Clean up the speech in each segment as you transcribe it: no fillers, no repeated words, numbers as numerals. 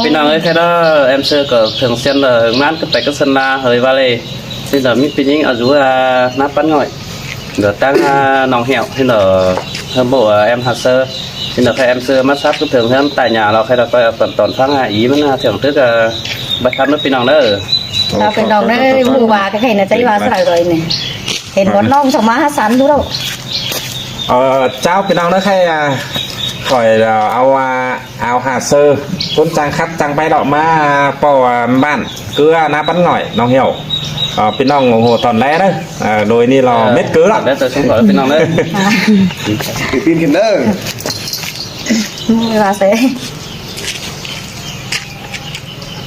Bên nào ấy thế đó em sơ cỡ thường xuyên là mát cái tay cái sân la hơi va lê nên là mình những ở dưới nắp bắn ngồi được tăng nòng hẹo nên là hơn bộ em hạt sơ nên là khi em sơ mát sát cái thường hơn tại nhà nó hay là coi phần toàn phăng ý vẫn thưởng thức bạch khăn nước bên nào đóเราเป็นดอกได้บูบาก็เห็นนะใจว่าใส่เลยเนี่ยเห็นวัดน้องสมาสันดูแล้ว เจ้าพี่น้องนะใครข่อยเอาหาเซอร์ต้นจังคัดจังไปดอกมาปอบ้านเกลือน้ำปั้นหน่อยน้องเหี่ยวพี่น้องโหตอนแรกนะโดยนี่รอเม็ดเกลือ đấy tôi xuống khỏi bên nào đấy pin kim đó ว่าเส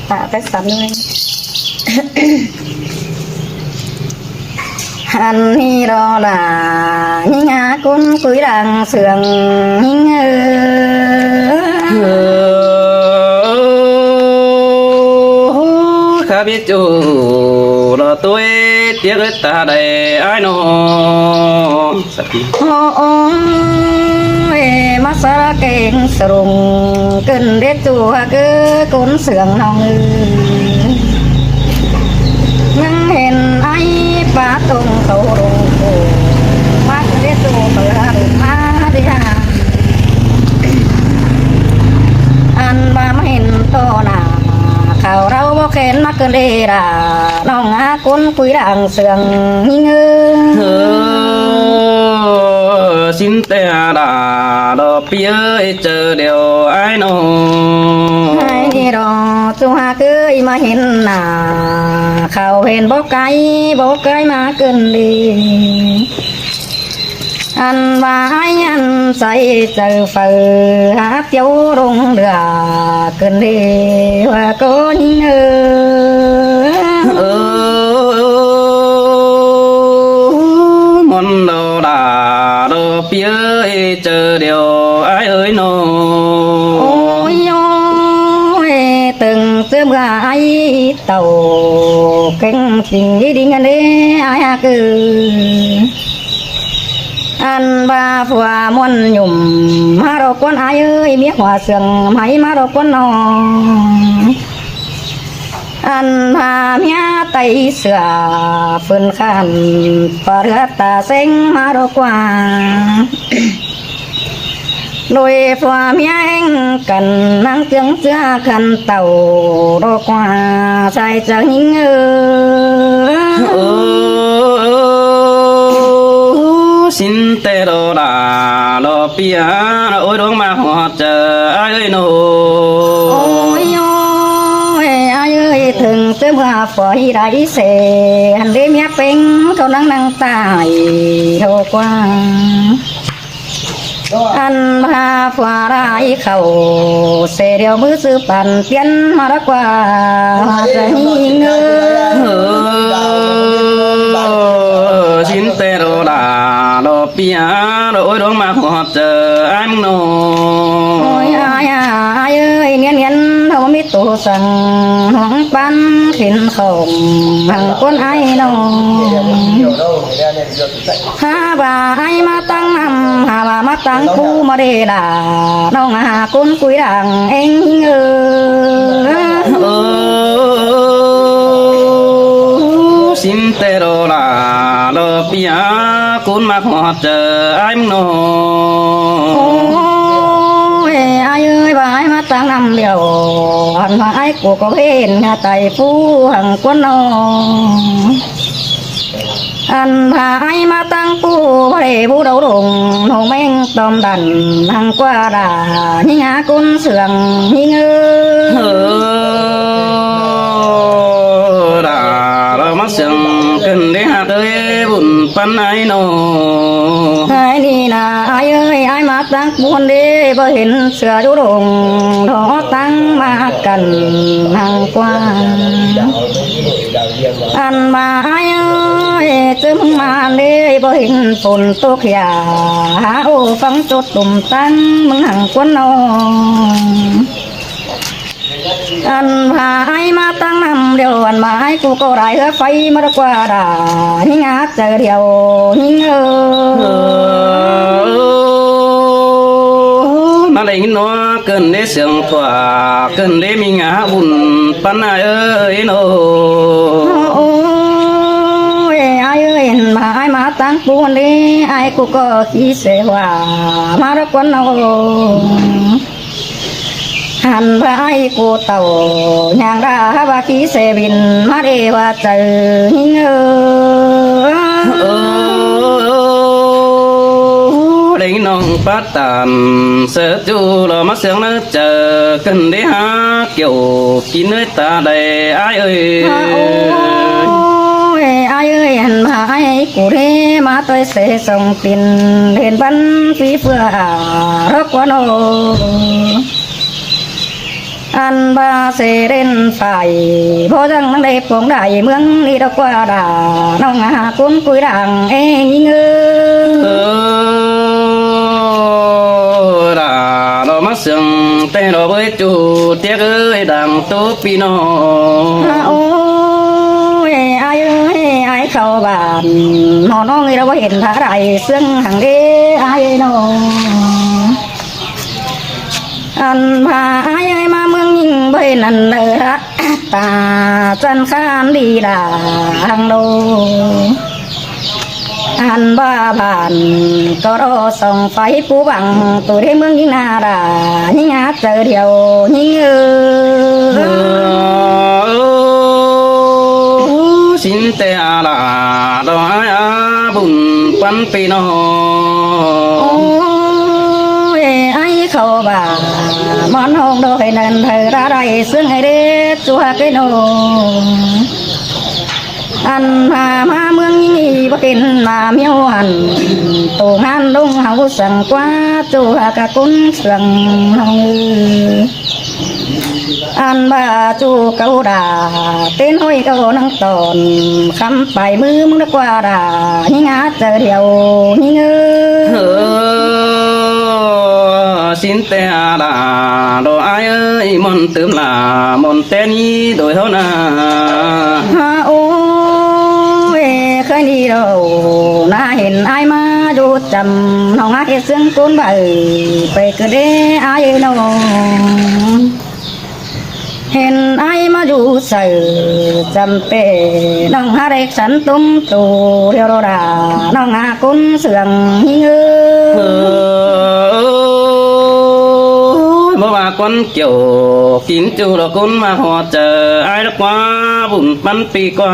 ตาไปสันเลยอันนี้รอล่ะยิ่งอาคุณคุยดังเสืองยิ่งkhá biết chủ là tôi tiếc cái ta đầy ai nó โอ้ยมาสระเก่งสรุงเกินเรียกตัวคือคนเสืองน้องยังเห็นไอ้ป้าตรงเขาลงโผมาเรียกตัวเปิดมาดิฮะอันมาไม่เห็นตัวหน้าเขาเราบ่เข็นมาเกินเดร่าน้องอาคนคุยดังเสืองยิ่งxin tè đà đò bia chờ điều ai nó ให้รอจูหาเคยมาเห็นหน้าเขาเห็นบ่ไกลมาเกินดีอันว่าอันใส่เจอเฟือหาเที่ยวลงเรือเกินดีว่าก็ยิ่งmón đồ đà đồ bia chờ điều ai ơi nó โอ้ยตึงเสื่อมกายเต่าเก่งจริงดีงันเด้อายคืออันบาผัวมวนหยุ่มมารบกวนอายเอ้ยเมียหัวเสืองไหมมารบกวนน้องอันพาเมียไตเสือฝืนขันปะเรือตาเซ็งมารบกวนโดยผัวเมียเองกันนั่งเตียงเสื้อขันเต่ารบกวนใจจะหิงxin tê đồ đà đồ bia ôi đúng mà họ chờ ai ơi nó โอ้ยอายเอ้ยถึงเสื้อผ้าฝอยได้เสอันเดียเมียเป็นเขานั่งตายโทกว่าอันพาผัวร้ายเขาเสียเดียวมือซื้อปั่นเปลี่ยนมารักว่าจะหิงxin tê đồ đà đồ bia ôi đúng mà họ chờ ai nó โอ้ยอายเอ้ยเนียนเขามีตัวสั่งห้องปั้นขินเขาหังก้นไอ้น้องหาบ่าไอ้มาตั้งนำหาบ่ามาตั้งคู่มาเดด่าน้องหาคนคุยดังเองxin tê đồ đà đồ bia cuốn mà họ chờ ai nó โอ้ยอายเอ้ยบ่าไอ้มาตั้งนำเดียวหันมาไอ้กูก็เห็นหาไตผู้หังก้นน้องอันพาไอ้มาตั้งผู้พระเดผู้เดาดงหงแมงตอมดันหังกว่าด่ายิ่งหากุนเสืองยิ่งđà đồ mắt sừng cần để hạt ơi bùn pan ai nó ไอ้นี่นะไอ้เอ้ยไอ้มาตั้งปูนเด้บ่เห็นเสือดูดงทอตั้งมากันหังกว่าอันมาไอ้เอ้ยจึงมาเด้บ่เห็นฝนตกยาหาโอ้ฟังจุดตุ่มตั้งมึงหังกว่าน้อง อันพายมาตั้งนำเดียวอันมาให้กูก็ไรไฟมากกว่าด่าหิ้งอาเจอเดียวหิ้งมัน đây nó cần để sương thỏa cần để mình ngã bùn pan ơi nó ôi ai ơi mà ai mà tăng buồn đi ai cũng có khi sẽ hòa mà rất quan nào hàn vai của tàu nhàng ra và khi sẽ bin mà để hòa trời nhớ đánh nong phát tàn sợ chú lo mắt sương nó chờ cần để hát kiểu kín nơi ta đầy ai ơi ai ơi hẳn mà ai cụ thế mà tôi sẽ sống tin lên văn phi phưa rất quá nô anh ba sẽ đến phải vô rằng năng đẹp cũng đại mương đi đâu qua đà nông hà cuốn cuối đàng ê ngư đà lo mắt sương tay lo với chú tiếc ơi đàng tốt pino ai ơi ai khâu bàn nó người đâu có hiện thả đại xương hàng đế ai nó anh mà ai ơi mà mương nhìn bên anh nơi đó ta chân khan đi là hàng đô anh ba bàn có đó xong phải phú bằng tôi đây mương nhìn là nhìn hát giờ điều nhìn xin te là đó ai bùn pan pino ai khâu bà món hồng đôi nên thầy ra đây xương ngày đế chùa cái nô ăn mà mương nhị bắc kinh mà miêu hẳn tổ ngàn đông hậu sẵn qua chùa cả cún sẵn hồng anh bà chú câu đà tên hôi câu năng tồn khăm bài mưa muốn qua đà nhưng á chờ điều nhưng xin te là đồ ai ơi môn tướm là môn tên y đổi hơn ôi khơi đi đâu na hiện ai mà dù chầm hồng á cái xương côn bày về cứ để ai đâu hẹn ai mà dù sợ chăm bể nông hà đẹp sẵn tung tù điều đồ đà nông hà cún sườn ngư bố bà con kiểu kín chu đồ cún mà họ chờ ai đó quá bùn bắn pi qua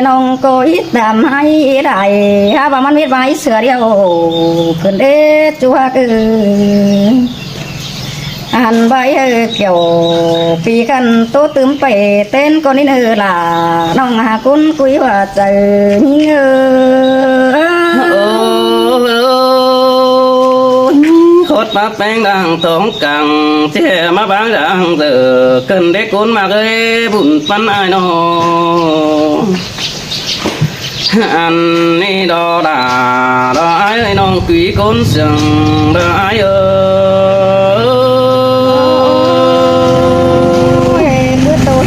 nông cô ít đàm hay đại ha bà man biết bài sửa điều cần đế chúa cứ anh bay kiểu phi khăn tốt tươm bể tên con đi nữa là nông hà cún quý hòa trời khốt bác bánh đang thống càng thế mà bán đang giờ cần để cún mà cái bùn bắn ai nó anh đi đó đà đó ai ơi non quý cún sừng đó ai ơi bữa tôi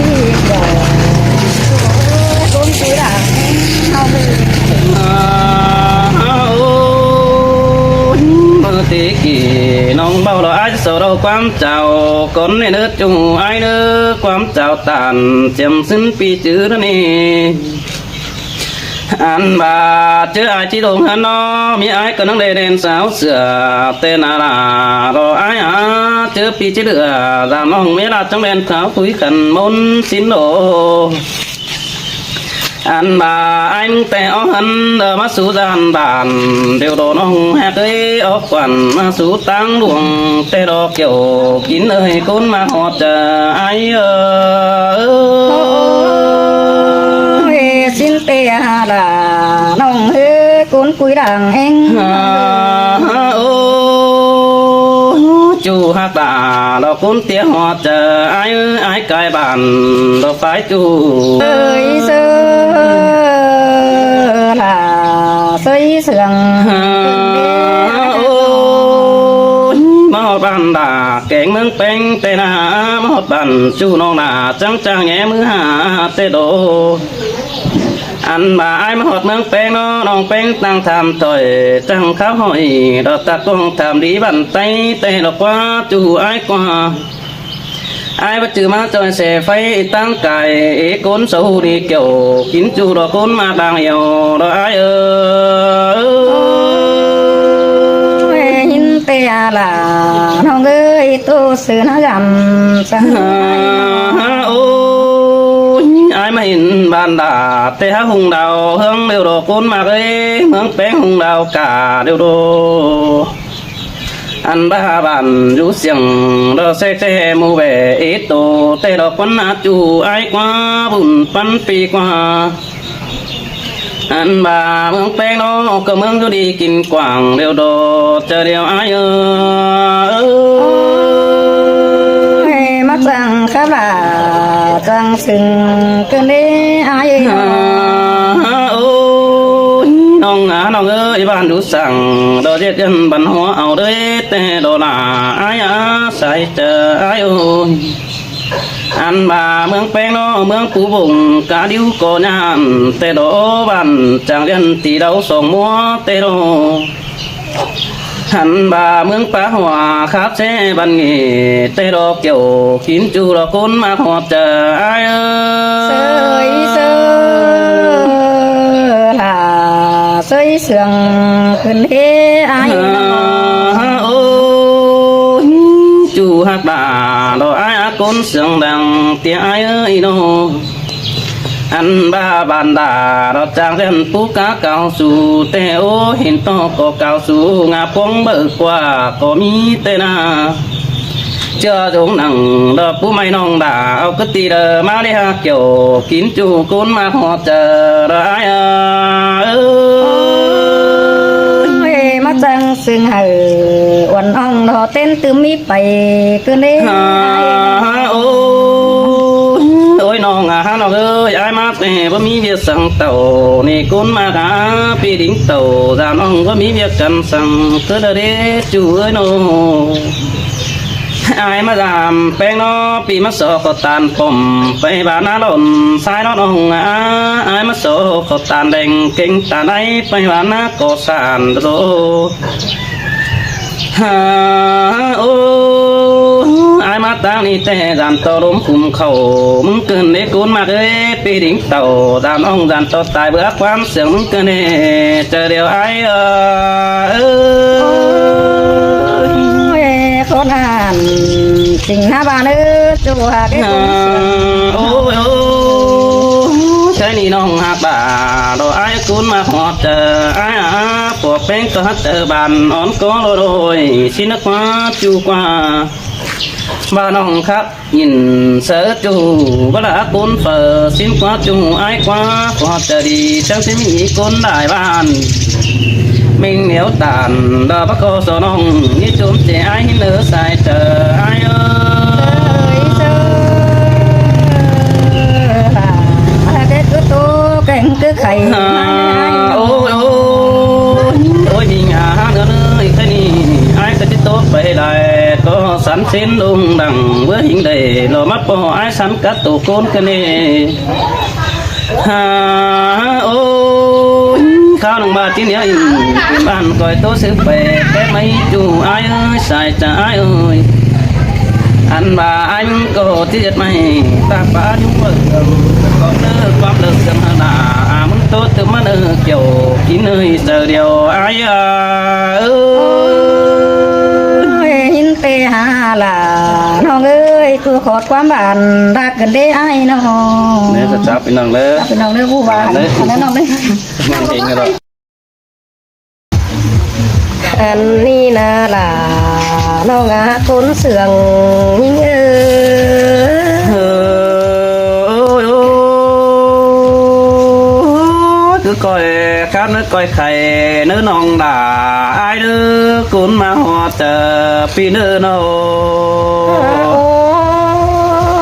rồi cún quý là mơ thế kỷ nông bao đó ai sợ đâu quám chào con này nữa chung ai nữa quám chào tàn chém xin pi chữ đó nè anh bà chứ ai chỉ đồng hơn nó mi ai cần năng đề đèn sáo sửa tên là rồi ai chứ pi chứ được làm nông mi là trong đèn tháo túi khẩn môn xin lỗi anh bà anh tèo hân mà số gian bàn đều đồ nông hạt ấy ốc quản mà số tăng luồng tê đồ kiểu kín ơi côn mà họ chờ ai xin tê là nông hê côn quý đàng anh chú hát đà đó côn tiếng họ chờ ai ai cài bàn đó phải chú ơi sơ là xây sườn một bàn đà kén mương bánh tê na một bàn chú nong đà trắng trắng nhẹ mưa hà tê đồ อันบ่ายมาหอดเมืองแปงน้องแปงตั้งทำถอยตั้งข้าวหอยดอกตะกงทำดีบันไตแต่ดอกว่าจูไอ้กว่าไอ้บัดจือมาจอยเสไฟตั้งไก่เอกนสูดีเกี่ยวกินจูดอกคนมาดังเหี่ยวดอกไอ้หินเตียล่ะน้องเอ้ยตู้ซื้อน้ำยำสัง โอ้ยไอ้ไม่เห็นบานดาแต่หาหงดาวเฮืองเดียวดอกคนมากเอ้เมืองแป้งหงดาวกาเดียวโดอันบ้าบันอยู่เสียงดอกเซ่เซ่มูเบเอโตแต่ดอกคนนาจูไอ้กว่าบุญปันปีกว่าอันบ่าเมืองแป้งน้องก็เมืองอยู่ดีกินกว่างเดียวโดเจอเดียวไอ้มาจังครับล่ะจังสึงกันได้อาย โอ้ยน้องน้องเอ้ยบ้านดูสั่งดอกเจ็ดยันบันหัวเอาเด้แต่ดอกหน้าไอ้ใส่เจอไอ้โอ้ยอันบ่าเมืองแป้งน้อเมืองปูบุงกาดิวก่อนานแต่ดอกบ้านจังเรียนตีเราสองมัวแต่ดอกหันบ่าเมืองป่าหัวคาบเช่บันงี้แต่ดอกเกี่ยวกินจูดอกคนมาหอดเจอไอ้เสยเสยล่ะเสยเสืองขึ้นเด้อาย โอ้ยจูฮักดาดอกไอ้คนเสียงดังเตี้ยไอ้โนอันบ้าบานดาเราจางเรียนผู้กาเก่าสู่แต่โอเห็นต่อก็เก่าสู่งาพงเบิกกว่าก็มีแต่นาเจ้าจงนั่งดอกผู้ไม่น้องด่าเอากตีเดอมาได้ฮะเกี่ยวกินจูกุนมาหอเจอได้มาจังซึ่งเหือวันอ่องดอเต้นตื้มมีไปกันเด้โอ้ยน้องน้องเอ้ยไอ้มาแต่บ่มีเวียสั่งเต่านี่กุนมาหาปีดิ่งเต่าจาน้องบ่มีเวียกันสั่งเธอเด้จูเอ้ยน้องไอ้มาดามแป้งน้อปีมาสอก็ตานผมไปบ้านนาหล่นสายน้องไอ้มาสอก็ตานแดงเก่งตาไหนไปบ้านนาก็สานโดโอ้ไอ้มาตางนี่แต่ดานต่อลมคุมเข่ามึงเกินเด็กกุนมากเอ้ยปีดิ่งเต่าดานอ่องดานต่อตายเบื่อความเสียงมึงเกินเจอเดียวไอ้คนอ่านสิ่งหน้าบ้านจูหากโอ้ยใช่นี่น้องหักบ่าดอกไอ้กุนมาหอดเจอไอ้ปวดเป็นก็ฮัดเจอบานอ่อนก็โดยชินักว่าจูกว่าบ้านน้องครับยินเสือจูเวลากุนเปิดสินกว่าจูไอ้กว่าพอจะดีจังสิมีคนได้บ้านmình nếu tàn đờ bắc cô số nông như chúng trẻ ai nữa sai chờ ai ơi cái cứ tô cảnh cứ khẩy ôi ôi ôi mình nữa nơi thế này ai sẽ tốt vậy lại có sẵn xin lung đằng với hình đầy lò mắt bỏ ai sẵn cắt tổ côn cái này ôiข้าวน้องมาที่เนี้ยบ้านคอยโตซื้อไปแค่ไม่จูไอ้เอ้ยใส่จะไอ้เอ้ยอันบ่าไอ้มึงก็ที่จะไม่ตาป้ายุ่งเบิ่งก็เลิกความเลิกเสียงหน้ามึงโตถึงมาเลิกเกี่ยวกินเอ้ยเจอเดียวไอ้เอ้ยหินเตหาล่ะน้องเอ้ยคือขอดความบานรักกันได้ไอ้น้องเนี่ยจะจับไปน้องเลยจับไปน้องเลยผู้บ้านอันนั้นน้องเลยมันเองกันหรออันนี้นะล่ะน้องคนเสื่องยิ่งcứ coi khát nước coi khay nước non đà ai đưa cuốn mà hoa chờ pi nước nô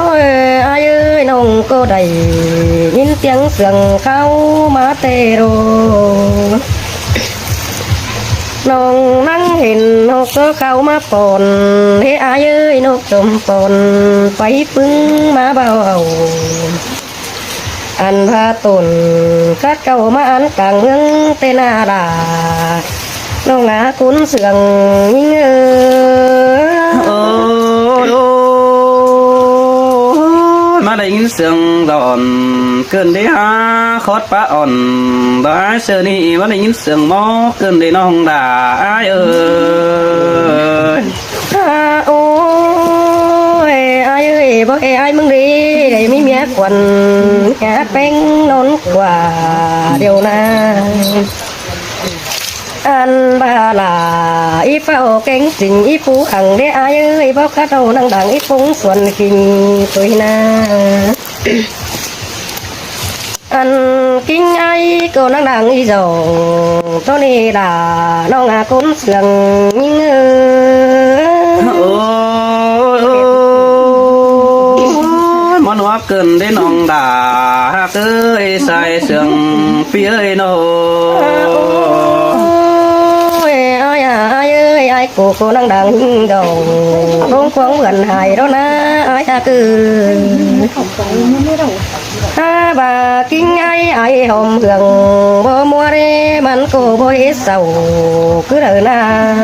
ôi ai ơi nông cô đầy nhìn tiếng sườn khao má tê rô nông nắng hình nô có khao má pồn thế ai ơi nô trộm pồn phải pưng má bao hầu อันพาตุนคัดเก่ามาอันกลางเมืองเตนาดาน้องหาคุณเสืองยิ่งโอ้มาได้ยินเสียงดอนเกินได้หาคอดปะอ่อนบ้าเสือนี่มาได้ยินเสียงหมอเกินได้น้องด่าเอ้ย โอ้ยai ơi bố ai mừng đi để mi mía quần cá bánh nón quà điều na ăn ba là ít phao cánh tình ít phú hằng để ai ơi bao khát đầu năng đẳng ít phúng xuân kinh tuổi na ăn kinh ai cô năng đẳng ít giàu cho nên là nó ngà cún sườn nhưng món hóa cần đến nòng đà tới sai sườn phía nô ai ơi ai cô năng đằng đầu không quăng gần hài đó na ai cứ bà kinh ai hòm hưởng bơ mua đi mình cô bơ hết sầu cứ đợi na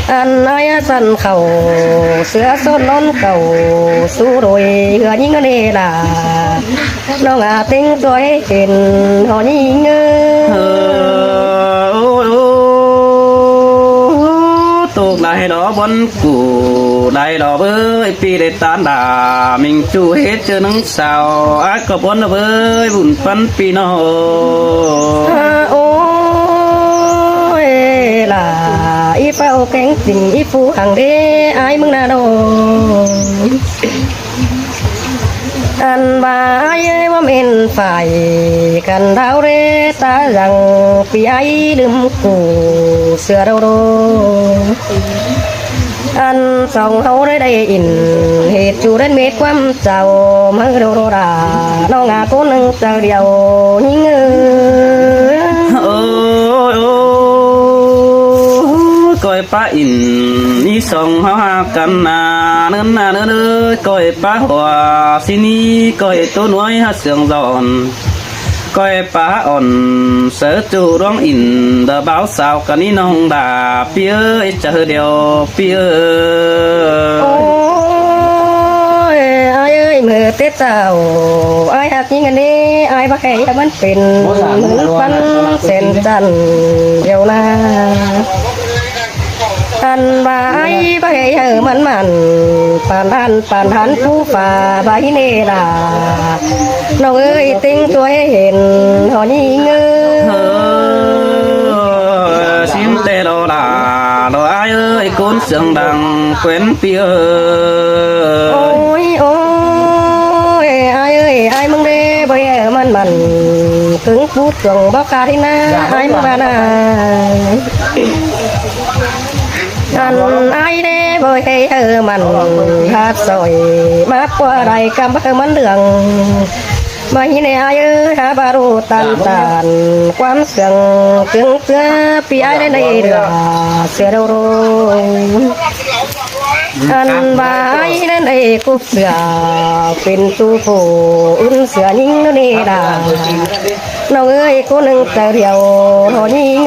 anh ai sân khẩu sữa sốt non cầu su rồi hứa những cái này là nó ngả tính tôi tiền họ nhìn tục lại đó bón củ lại đó với pi để tán đà mình chu hết chưa nắng sao ai có bón nó với bùn phân pi nó ôi là ít bao cánh tình ít phú hàng đế ai mừng na đâu anh bà ai ơi mà mình phải cần đau đế ta rằng vì ai đừng củ sửa đâu đâu anh sống hậu đây đây in hết chú đến mệt quăm chào mơ đâu đâu đà nó ngà cố nâng chờ điều những coi pa in ni song ha kan na nơ coi pa hoa sini coi tô nuôi ha sương giòn coi pa on sở chủ rong in đờ báo sao cái ní nông đà phía chờ điều phía ôi ai ơi mơ tết tàu ai hạt những anh đi ai bác hay vẫnเป็นvăn sen trần điều na anh bái bái ở mặn mặn bàn hắn phú phà bái nê là nó ơi tinh tôi hiện họ nhí ngơ xin tê đồ là đồ ai ơi cốn sương đằng quen phía ôi ôi ai mong đê bái ở mặn mặn cứng phút trường bác ca đi na ai mong ra anh ai đê bơi hay ở mặn hạt sỏi mát qua đây cam bắc mắn đường mấy này ai ơi ha ba ru tan tan quán sương tiếng xưa pi ai đây này được sửa đâu rồi anh ba ai đây này cúp sửa pin tu phủ un sửa những nó đi đà nó ơi cô nâng tờ điều họ nhí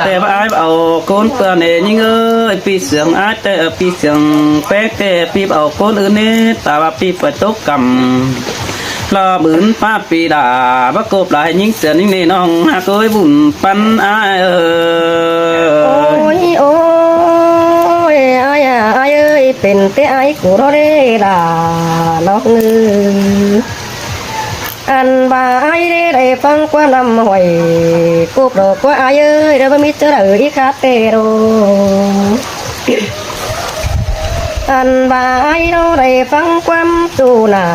แต่ว่าไอ้เอาคนเปลือนเนี่ยยิ่งปีเสียงอาจจะปีเสียงแป๊กแต่ปีเอาคนอื่นเนี่ยแต่ว่าปีเปิดตกกำรอบืนป้าปีด่าบักกบหลายยิ่งเสียงยิ่งนี่น้องหากยบุญปันอ้ายโอ้ยโอ้ยอ้ายเอ้ยเป็นแต่อ้ายกูรอได้ด่าน้องอันบ่ายได้ฟังความลำหอยกูปลอกว่าอ้ายเอ้ยเดี๋ยวมีเจออีคาเตโรอันบ่ายเราได้ฟังความจูนา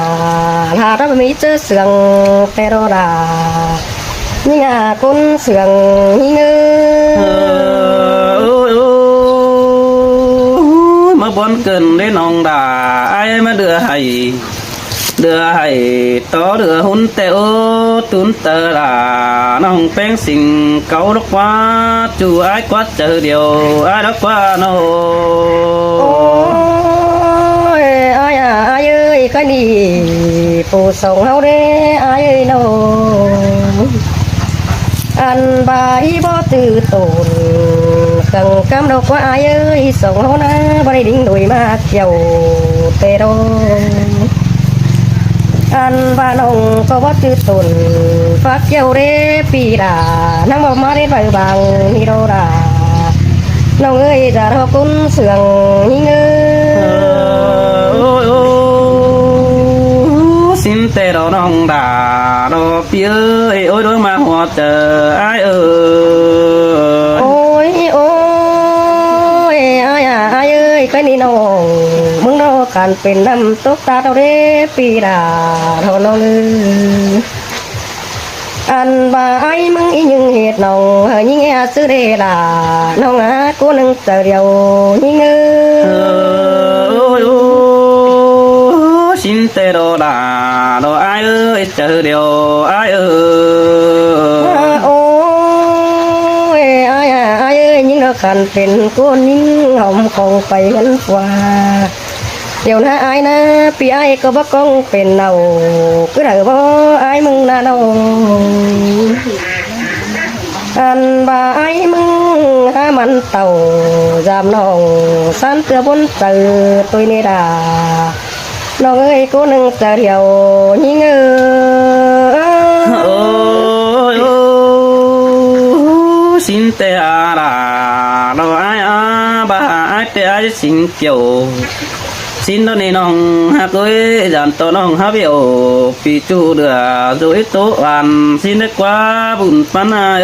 ถ้าเรามีเจอเสียงเตโรดานี่งาคนเสียงนี่เงมาบนเกินได้น้องด่าไอ้มาเดือให้ đưa hay to đưa hun tê ô tún tơ là nông bén sinh cấu đốc quá chú ai quá chờ điều ai đó quá nô ôi ai à ai ơi cái đi phụ sống hao đê ai ơi nô ăn bài bỏ từ tồn cần cam đâu quá ai ơi sống hao na bỏ đi đỉnh đùi mà chiều tê đâu ăn ba nông có bắt chữ tồn phát chiều đê pi đà nắng màu má đến vài vàng mi đâu đà nông ơi già đâu cũng sườn nhinh ôi xin tê đó nông đà đó phía ơi ôi đôi mà hoa chờ ai ơi ôi ôi ai à ai ơi cái này nôngมึงđâu cầnเป็นน้ำตกตาเราได้ปีดาเราน้องอันบ่ายมึงอีหยังเหตุน้องเฮยิ่งแอซื้อได้ล่ะน้องอากูนึงเจอเดียวยิ่งôi xin tê đồ đà đồ ai ơi chờ điều ai ơi โอ้ยอ้ายอ้ายเอ้ยยิ่งเราขันเป็นกูยิ่งหอมคงไปกันกว่าเดี๋ยวนะอ้ายนะพี่อ้ายก็บ่กองเป็นเนาcứ đợiบ่อ้ายมึงนะน้องอันบ่ายมึงหามันเต่าจามน้องสันเตือบนเตือตัวนี้ดาน้องเอ้ยกูนึงเจอเดียวยิ่งôi xin tê à là đồ ai à bà ai tê ai xin kiểu xin đó này nong ha cưới dàn to nong ha biểu phi chu được rồi tố ăn xin đấy quá bùn pan ơi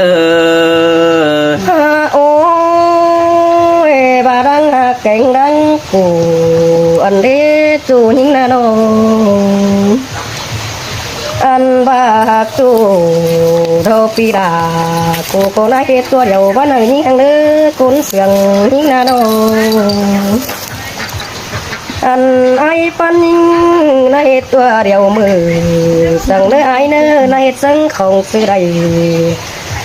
ôi bà đang cánh đang cù anh đi chủ những na đâu anh bà chủ đâu pi đà cô nói cái tua dầu bán ở những hàng nữa cuốn sườn những na đâu anh ai pan những này tua điều mười sang nơi ai nữa này sân không sự đầy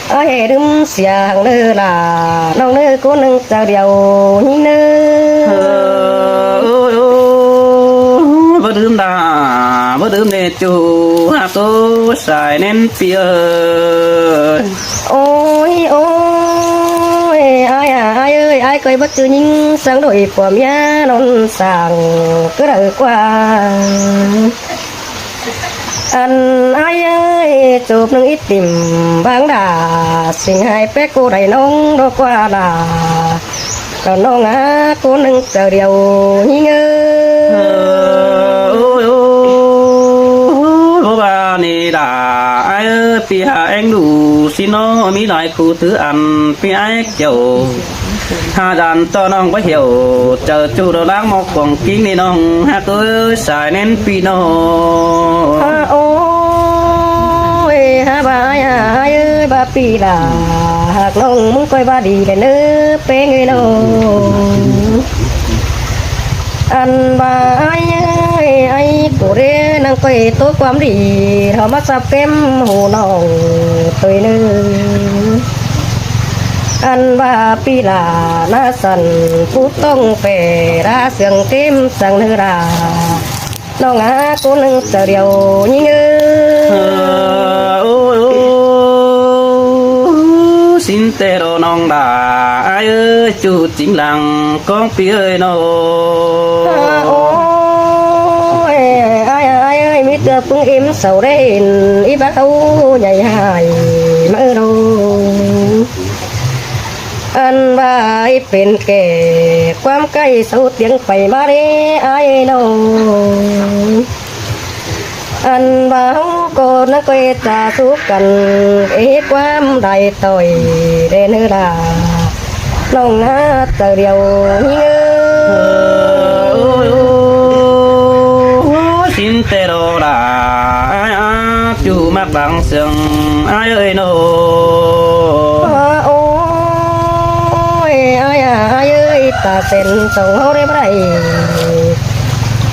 ai đứng xia hàng nữa là nông nữa cô nâng sao điều những ôi bớt đêm đà bớt đêm này chú ha cô xài nên pia ôi ôi ai à ai ơi ai coi bất cứ những sáng đổi của mía non sàng cứ đợi qua anh ai ơi chụp nâng ít tìm vắng đà sinh hai bé cô đầy nông đó qua là còn nông á cô nâng chờ điều nhí ôi bố bà này đã ai ơi pia anh đủ xin nó mi lại khu thứ ăn pia ai kiểu hà đàn to nong có hiểu chờ chú đồ đáng một quần kín đi nong ha cứ xài nên pi nó ôi ha bà ai ơi bà pi là hạt nong muốn coi bà đi để nữa bé người đâu anh bà ai ơi ai của đê năng coi tốtความดีเขามาสับเต็มหูน้องตัวนึงอันว่าปีลาหน้าสันผู้ต้องเปราเสียงเต็มสังเนื้อราน้องอากูนึงเสียวยิ่งxin tê đồ nong đà ai ơi chú chính làng con pi ơi nó ôi ai ơi mi tựa phương im sầu đen y bác âu nhảy hài mơ đâu anh ba aiเป็นแก่ความใกล้เสาเตียงไปมาเด้ไอ้น้องอันบ่าวก็นักเวทาสู้กันความได้ต่อยเดนดาน้องนาเตเดียวยิ่งxin tê đồ đà ai à chú mặc bằng sương ai ơi nó โอ้ยไอ้เอ้ยตาเส้นส่งเขาได้บ่ได้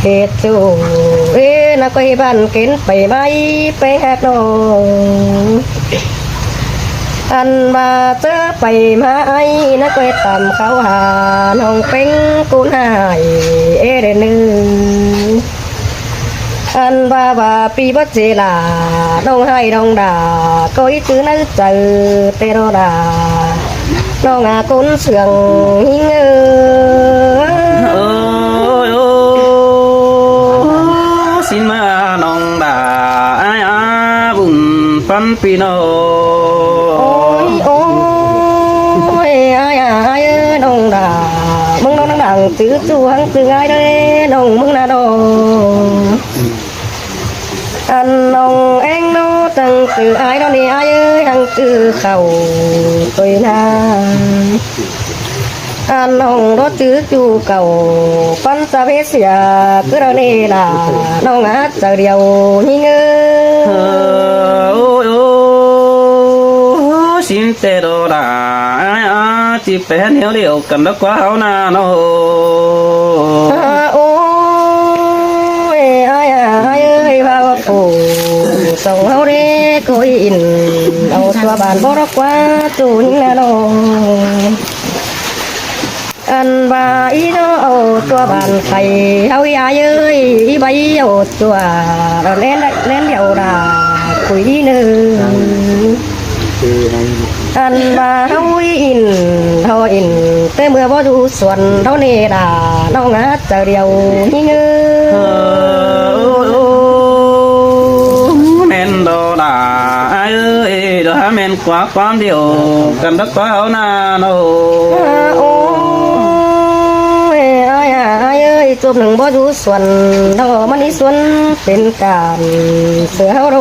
เหตุจู นะก็บ้านเกินไปไม่ไปแหกน้องอันมาเจอไปมาไอ้นะก็ตามเขาหาน้องเป็นกูนายเอเดนึอันว่าปีบัจเจลาน้องให้น้องด่าก็อีจื้อนั่นเจอเตโรดาน้องอากุนเสืองหิงxin mà nong đà ai à bùn phân pino โอ้ยไอ้น้องด่ามึงน้องดังจื้อจวงจื้อไอ้เด้น้องมึงน่ะดองอันน้องเอ็งน้องจังจื้อไอ้น้องนี่ไอ้ดังจื้อเข่าตัวน่ะอันน้องรถจื้อจูเก่าปันสะเวเสียก็เรานี่ล่ะน้องอาจจะเดียวนี่เง xin tê đồ đà ai à chỉ bé nếu liệu cần nó quá áo na nó โอ้ยไอ้เอ้ยพาว่าปู่ส่งเอาเด้ก็อินเอาตัวบ้านบ่รักว่าจูนนะน้องอันว่าอีน้อเอาตัวบ้านไข่เอายาเอ้ยอีใบเอาตัวเล่นเดียวดาคุยนึงอันว่าเฮาอินแต่เมื่อบ่ดูส่วนเท่านี้ล่ะน้องอาจจะเดียวนี่เงืmen đồ đà ai ơi đồ hả men quá quan điều cần đất quá áo na nó โอ้ยไอ้เอ้ยจบหนึ่งบ่ดูส่วนเท่ามันนี่ส่วนเป็นการเสือเฮาโร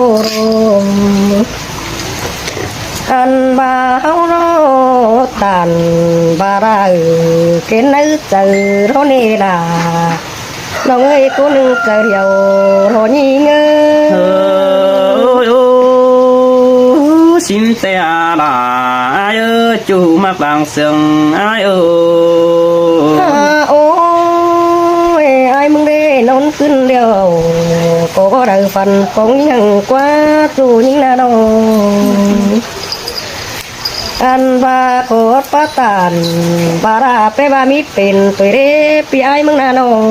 อันบาเฮาโรตันบาราเกินนึกเจอเท่านี้ล่ะน้องเอ้ยกูนึงเจอเดียวเท่านี้เงื xin tê là ai ơi chú mặc đằng sương ai ơi โอ้ยไอ้มึงได้นอนขึ้นเดียวก็ได้ฟันของยังกว่าจูยิ่งน่าดองอันบาโคตรปะตานบาราเปบามีเป็นตัวเรปีไอ้มึงน่าดอง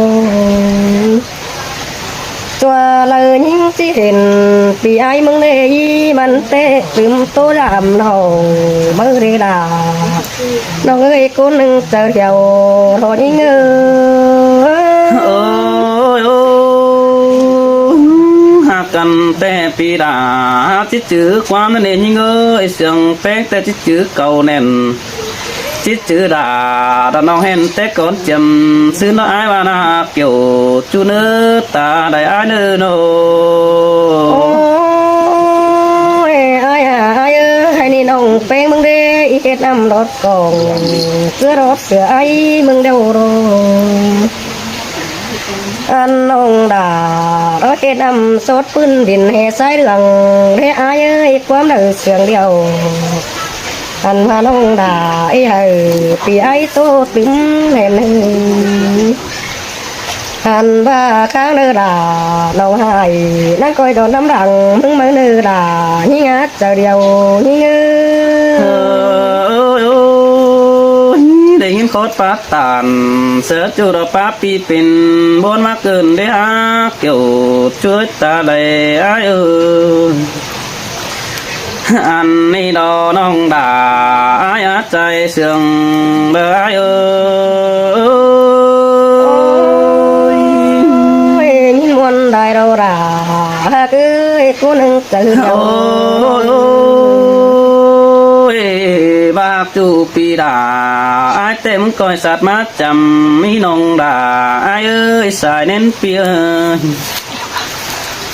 ตัวเลยยิ่งสิเห็นปีไอ้มึงเลยมันเตะตึมโตดำน้องมือเรดาน้องเอ้ยกูนึงเจอเดียวรอยิ่งôi hạ cần tê pi đà chít chữ quan nó nên như ơi sương phép tê chít chữ cầu nền chít chữ đà đã nong hèn tê con chầm xứ nó ai mà na kiểu chú nữ ta đại ai nữ nô ไอ้ให้นี่น้องแป้งมึงได้อีเฮ็ดน้ำรถกองเสื้อรถเสือไอ้มึงเดาโรอันน้องด่ารถเฮ็ดน้ำสดปืนดินให้สายเรื่องให้ไอ้เอ้ยความเดือดเสียงเดียวอันมาน้องด่าไอ้เฮ้ยปีไอ้โตตึมแน่นอันว่าข้างเนื้อด่าน้องหายนั่งคอยโดนน้ำรังมึงมาเนื้อด่ายิ่งอาจจะเดียวยิ่งได้ยินโคตรปาตานเสือจูรปาปีเป็นบนมาเกินได้ฮะเกี่ยวช่วยตาได้ไอ้เอออันนี้ดอน้องด่าไอ้ใจเสื่องเบอไอ้เออยินมวนได้เราด่าคือกูนึงเจอเดียว bác chú pi đà ai tem coi sát mát chầm mi nông đà ai ơi xài nên pia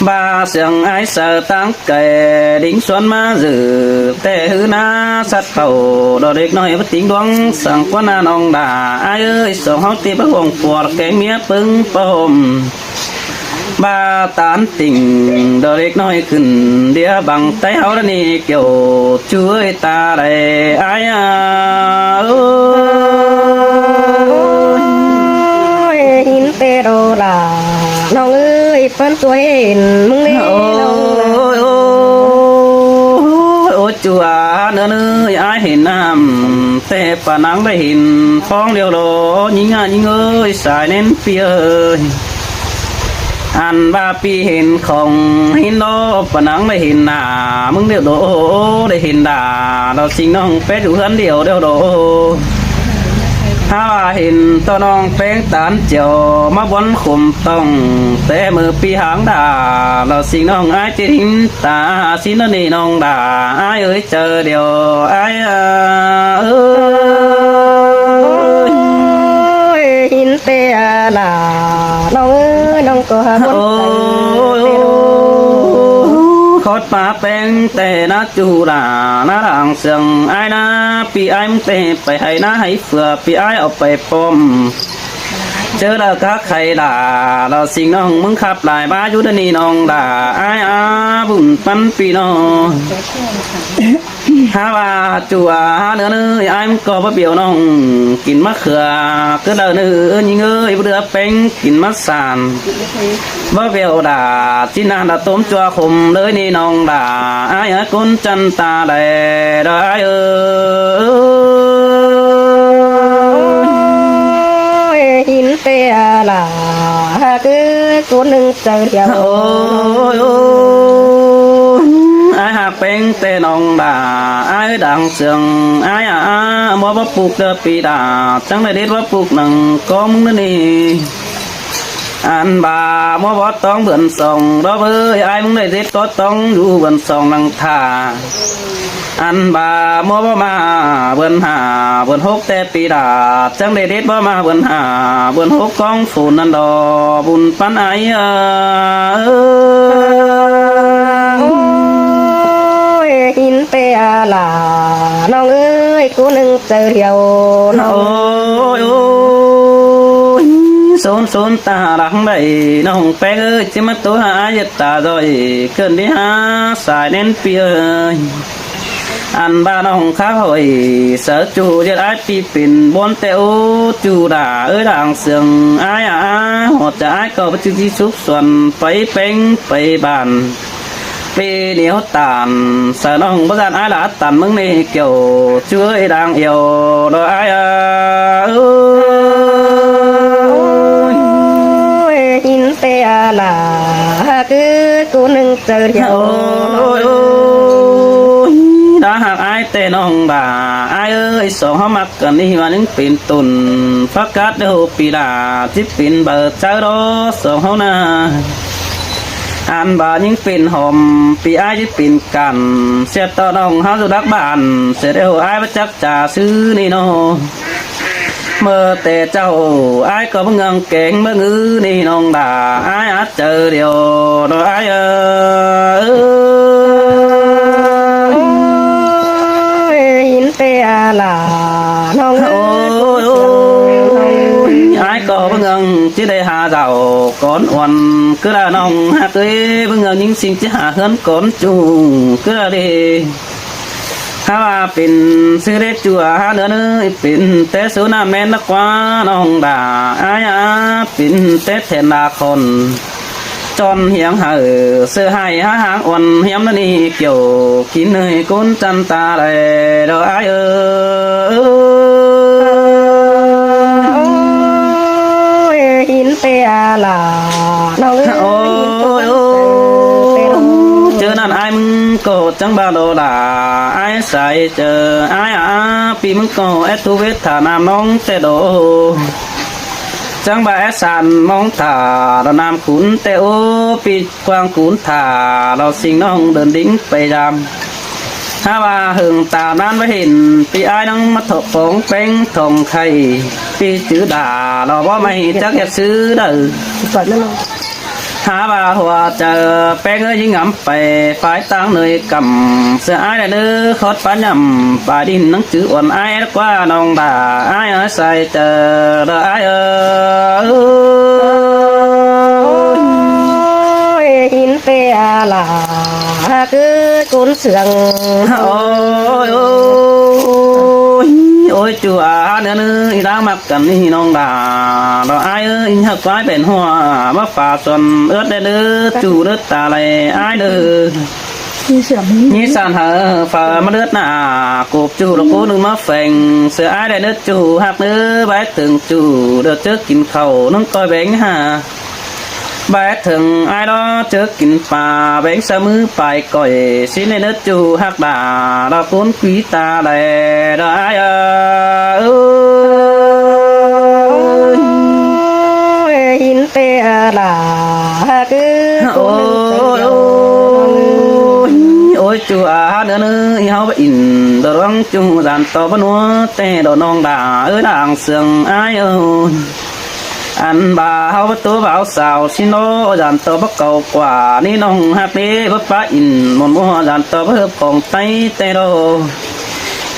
ba sương ai sợ tăng kề đính xuân má dự tê hư na sát tàu đò địch nói bất tính đoán sang quan na nông đà ai ơi sầu hót ti bất hồng phùa cái mía pưng bom ba tán tình đò địch nói khẩn đĩa bằng tay háo đó nè kiểu chuối ta đây ai à ơi in tê đồ làน้องเอ้ย ปั้นตัวเห็นมึงนี่ โอ้ยโอ้ยโอ้ยจัวเนื้อเนื้อไอเห็นน้ำแต่ปะนังได้เห็นฟ้องเดียวโดยิงยิงเอ้ยสายเน้นเปียเอ้ยอันบาปีเห็นของเห็นโดปะนังได้เห็นหน้ามึงเดียวโดได้เห็นด่าเราสิงน้องเป็ดอยู่เฮือนเดียวเดียวโดถ้าว่าเห็นตัวน้องแป้งตานเจียวมาบนขุมต้องแต่มือปีหางด่าเราสิงน้องไอ้ที่ทิ้งตาสินนี่น้องด่าไอ้เอ้ยเจอเดียวไอ้เอ้ย หินเตะหนาน้องเอ้ยน้องก็หาคน โอ้ ใจ ยขอดมาแป้งแต่นาจูด่านาด่างเสียงไอ้นาปีไอ้มึงเตะไปให้นาให้เฟือปีไอ้เอาไปปมเจอแล้วก็ใครด่าเราสิงน้องมึงขับหลายบ้าอยู่เดยวนี่น้องด่าไอ้อาบุญปันปีน้องฮาว่าจัวฮาเนื้อเนื้อไอ้มึงก็บ่เบี้ยวน้องกินมะเขือก็เดินเนื้อยิงเอ้ยเรือเป็งกินมะสานบ่เบี้ยวด่าที่นาด่าต้มจัวขมเลยนี่น้องด่าไอ้คนจันตาแดได้เอ้ย หินเตะหนาคือตัวหนึ่งเจอเดียว โอ้ยโอ้ยไอ้หาเป็งแต่น้องด่าไอ้ดังเสียงไอ้บ่ว่าปลูกเด้อปีด่าจังได้เด็ดว่าปลูกหนังก็มึงนั่นนี่อันบ่าบ่ว่าต้องเบิ่นส่องดอกเอ้ยไอ้มึงได้เด็ดก็ต้องอยู่เบิ่นส่องนังท่าอันบ่าบ่ว่ามาเบิ่นหาเบิ่นหกแต่ปีด่าจังได้เด็ดบ่มาเบิ่นหาเบิ่นหกกองฝุ่นนั่นดอกบุญปันไอ้เอ้ย โอ้ยหินเตะหนาน้องเอ้ยตัวหนึ่งเจอเดียวน้อง โอ้ยโอ้ยโซนโซนตาหลังได้น้องแป้งเอ้ยจะมาตัวหาเย็ดตาดอยเกินที่หาสายเน้นเปียอันบ้านน้องข้าหอยเสือจูเย็ดไอปีปิ่นบนเตวจูด่าเอ้ยด่างเสียงไอ้หอดจะไอ้ก็ไปจุดที่สุกส่วนไปเป็งไปบ้านปีเหนียวตานเสือน้องประสานไอ้ละตันมึงนี่เกี่ยวช่วยด่างเอียวดอยไอ้เอ้ย หินเตะหนาคือตัวหนึ่งเจอเดียว โอ้ยโอ้ยถ้าหากไอ้แต่น้องด่าไอ้เอ้ยสองเขามักกันนี่ว่านึงเป็นตุนฟักกัดเดียวปีด่าที่เป็นเบิดใจรอสองเขานาอันบ่ายิ่งเป็นหอมปีไอ้ที่เป็นกันเสียต่อน้องเขาสุดักบ้านเสียเดียวไอ้ประจักจ่าซื้อนี่เนาะเมื่อแต่เจ้าไอ้ก็เงิงเก่งเมื่ออื้อนี่น้องด่าไอ้อาจเจอเดียวดอยไอ้เอ้ย หินเตะหนาน้อง โอ้ เอ้ย ยโอ้ยไอ้ก็เงิงที่ได้หาเจ้าก่อนอ่อนก็ได้น้องหักเอ้ยเงิงยิ่งสิ่งที่หาเฮินก่อนจูก็ได้ถ้าว่าเป็นซื้อเล็กจัวหาเนื้อเนื้อเป็นแต่สูน้าแม่นนักว่าน้องด่าอายเป็นแต่แทนดาคนจนเหียงหาเสื้อให้หาหางอ่อนเหียมนั่นนี่เกี่ยวกินเนยก้นจันตาเลยดอกอายโอ้ยหินเตะหนาน้องเอ้ย โอ้ยโอ้ยเจอนั่นอายมึงก็จังบาโดด่าอายใส่เจออายปีมึงก็แอตูเวทฐานามน้องเตโดจังบาแอสันมองตาเรานามขุนเตโอปีกวางขุนตาเราสิงน้องเดินดิ้งไปยามถ้าว่าหึงตานั้นไม่เห็นปีอายน้องมาถกฟองเป็งทองไข่ปีจื้อด่าเราว่าไม่จักอยากซื้อเด้อ เปิดแล้วน้อง หาว่าหัวเจอแป้งเอ้ยยิ่งงำไปฝ่ายตั้งเนยกำเสื้ออายเด้อขอดปานยำป่าดินนังจื้ออ่อนอายกว่าน้องด่าอายใส่เจอเด้ออายโอ้ยหินเตะหนาคือกุนเสือง โอ้ยโอ้ยโอ้ยจัว เนื้ออีร่างมักกันนี่น้องดาเราไอ้เอ้ยหักไว้เป็นหัวมาฝ่าส่วนเอื้อเด้อจูเด้อตาไหลไอ้เด้อนี่สานหาฝ่ามาเลือดหน้ากูจูเรากูนึงมาแฝงเสือไอ้ได้เด้อจูหักเนื้อใบถึงจูเด้อเจอกินข้าวน้องก้อยแบงหาใบถึงไอ้đóเจอกินปลาแบงสมือไปก่อยสิในเนื้อจูหักด่าเราคุ้นquýตาแลได้หินเตะลาคือ โอ้ยโอ้ยจูอาเนื้อเฮาไปอินดร้องจูดานต่อบ้านหัวแต่ดอกน้องด่าด่างเสืองไอ้อันบ่าเฮาตัวบ่าวสาวสิโนดานต่อบ่เก่ากว่านี่น้องฮักเด้บ่ป้าอินมนบ่ดานต่อบ่เฮิบของไตแต่ดอ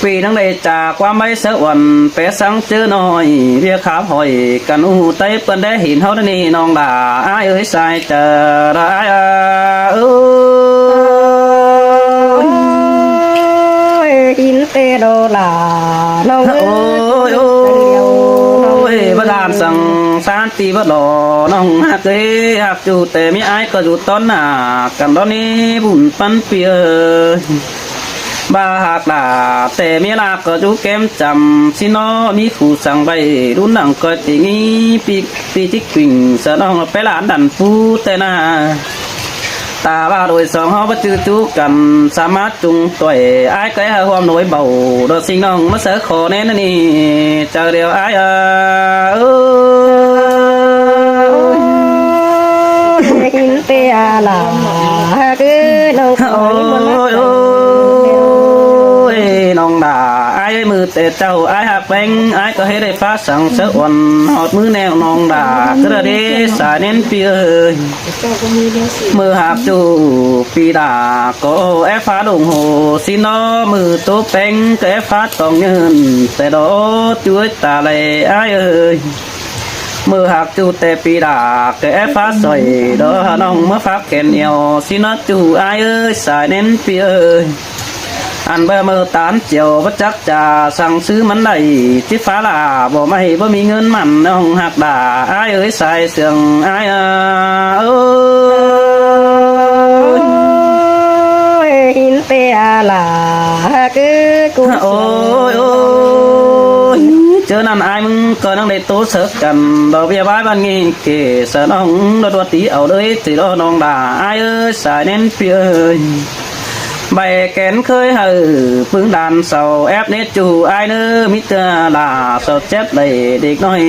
ปีทั้งใดจากความไม่เสวันแปะสังเจอหน่อยเรียกขาหอยกันอูไตเปิ้นได้เห็นเฮานี่น้องด่าอ้ายเอ้ยสายเจอได้หินเตะโดลาน้องเอ้ยโอ้ยบ่ดานสังสารตีบ่ดอน้องฮักเอ้ยฮักอยู่แต่มีอ้ายก็อยู่ตอนหน้ากันตอนนี้บุญปันเปียบาหักด่าแต่เมียลาก็จูแก้มจำสิน้อมีผู้สั่งใบรุ่นหนังก็ติงี้ปีจิกปิ่งสะน้องไปหลานดันฟูแต่นาตาบ้าโดยสองห้องประจือจูกันสามารถจุงต่อยไอ้ไก่หาความหน่วยเบาโดยสิ่งน้องมาเสือขอแน่นนี่เจอเดียวไอ้หินเตะลาคือน้องโอ้ยน้องด่าไอ้มือแต่เจ้าไอ้หักแบงไอ้ก็ให้ได้ฟ้าสั่งเสือวันหอดมือแนวน้องด่ากระเดสายเน้นเปียมือหักจูปีด่าก็แอฟ้าดงโหสิน้อมือตัวแป้งก็แอฟ้าต้องเงินแต่ดอช่วยตาไหลไอ้เอ้ยมือหักจูแต่ปีด่าก็แอฟ้าสอยดอน้องเมื่อฟักแขนเหนียวสิน้อจูไอ้เอ้ยสายเน้นเปียอันเบอร์มือตานเจียวบัจักจะสั่งซื้อมันได้ที่ฟ้าลาบ่ไม่บ่มีเงินมันน้องหักด่าไอ้เอ้ยใส่เสียงไอ้หินเตะลาคือกูโอ้ยเจอนั่นไอ้มึงก็นั่งได้โตเสกกันดอกเบี้ยบ้านบ้านงี้เกศน้องดอดตีเอาเลยตีดอน้องด่าไอ้เอ้ยสายเน้นเปียใบแกนเคยหือพึ่งดานเสาแอบเนจูไอเนอมิเตอร์ลาเสาเจ็บเลยเด็กน้อย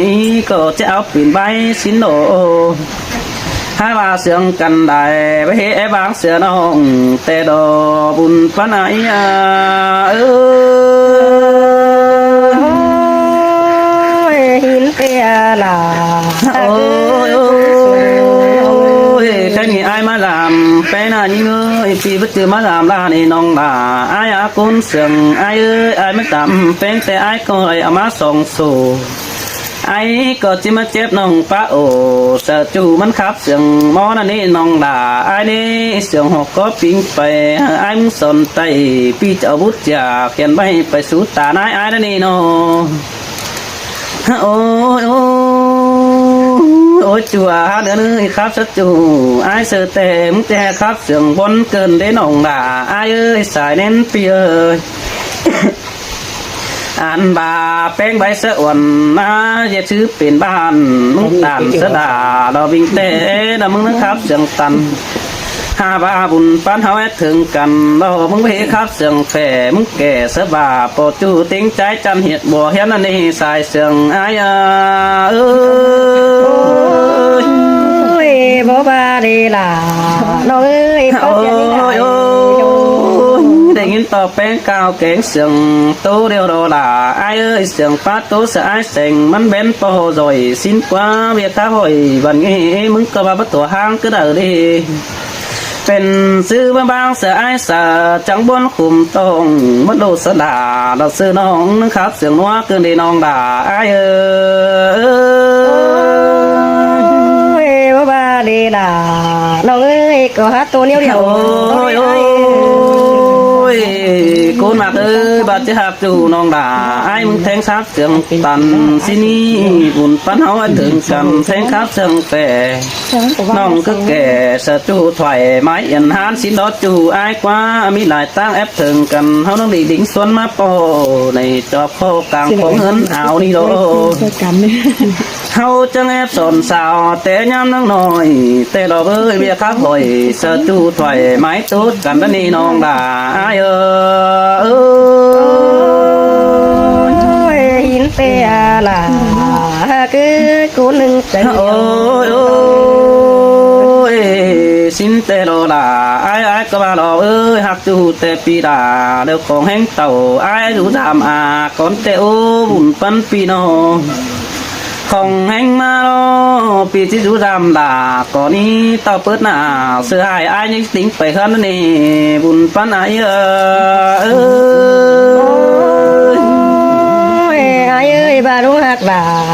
ก็จะเอาปีนใบสินโดให้ว่าเสียงกันได้ไปเฮ้บางเสือน้องแต่ดอบุญปนายหินเตะลาแค่นี้ไอ้มาลามไปหน้านี่เงยปีบัดจือมาลามลาในน้องด่าไอ้อากุนเสียงไอ้เอ้ยไอ้ไม่ต่ำเป็นแต่ไอ้ก็ไอ้เอามาส่งสู่ไอ้ก็จิมาเจ็บน้องป้าโอเสือจูมันขับเสียงมอนั่นนี่น้องด่าไอ้นี่เสียงหกก็ปิ้งไปไอ้มึงสนใจปีจะบุตรจากเขียนไปสู่ตานายไอ้นั่นนี่น้องโอ้ยจัวเนื้อครับสัจจูไอ้เสือเต็มแต่ครับเสียงบนเกินได้น้องด่าไอ้เอ้ยสายเน้นเปียอันบาแป้งใบเสืออ่อนนะจะชื่อเป็นบ้านมึงตันเสดาเราวิ่งเตะนะมึงนะครับเสียงตันหาบาบุญปันเฮาให้ถึงกันเรามึงไปครับเสียงแฝมึงแก่เสบาปอจูติ้งใจจันเหียดบัวเฮียนนั่นนี่สายเสียงอายบ่บาดีล่ะน้องเอ้ยเขาจะนี่ได้ยินต่อแป้งกาวเก่งเสียงโตเดียวรอล่ะไอ้เอ้ยเสียงป้าโตเสียไอ้เสียงมันเบนปอหอยสิ้นกว่าเวียดท้าหอยบันงี้มึงก็มาประตูห้างก็ได้ดิเป็นซื้อบางเสียไอ้เสียจังบนขุมตรงมัดโลสดาเราซื้อน้องนึกครับเสียงนัวเกินได้น้องด่าไอ้บ่บาดีล่ะน้องเอ้ยก็หาตัวเดียว ยcô mặt ơi bà chỉ hạp chủ nong đà ai mừng thèn sát trường tần xin đi buồn phán háo anh thường cầm thèn khắp trường tè nong cứ kẻ sợ chủ thoải mái yên hán xin đó chủ ai quá mi lại tăng ép thường cần háo nong đi đính xuân má po này cho khô càng phong hơn ảo đi đâu háo chẳng ép sồn xào té nhám nắng nồi té đỏ với bia khác hồi sợ chủ thoải mái tốt cần đó đi nong đà ai ơi hin pe là cứ cô nâng chân ôi ôi xin tê đồ là ai ai có ba đồ ơi hạt chú tê pi đà đều còn hẹn tàu ai rủ giảm à con tê ô bùn phân pi nó không hẹn mà nó pi chỉ rủ giảm là có đi tàu bớt nào sự hại ai những tính phải hơn nè bùn phân ai ai ơi bà đúng hạt là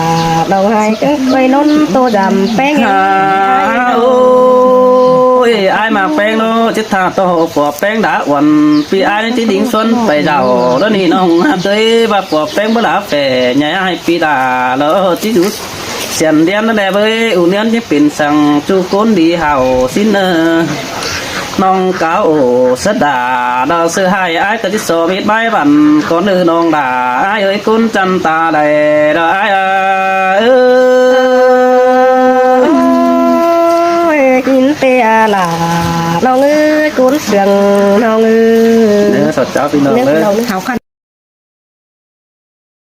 đầu hai cái quay nón tô dầm bén ôi ai mà bén nó chết thà to của bén đã quần vì ai chỉ đỉnh xuân phải giàu đó nè nó tới và của bén bữa đã về nhà hai pi đà nó chỉ rút xiên đen nó đẹp với ủ nén chỉ pin sang chu côn đi hào xin nong cáo rất đà đào sư hai ai có chỉ số biết bay vằn con nữ nong đà ai ơi côn chân ta đầy đó ai ơi chín pe là nong ơi côn sườn nong ơi sọt cháu pin nong ơi hào khăn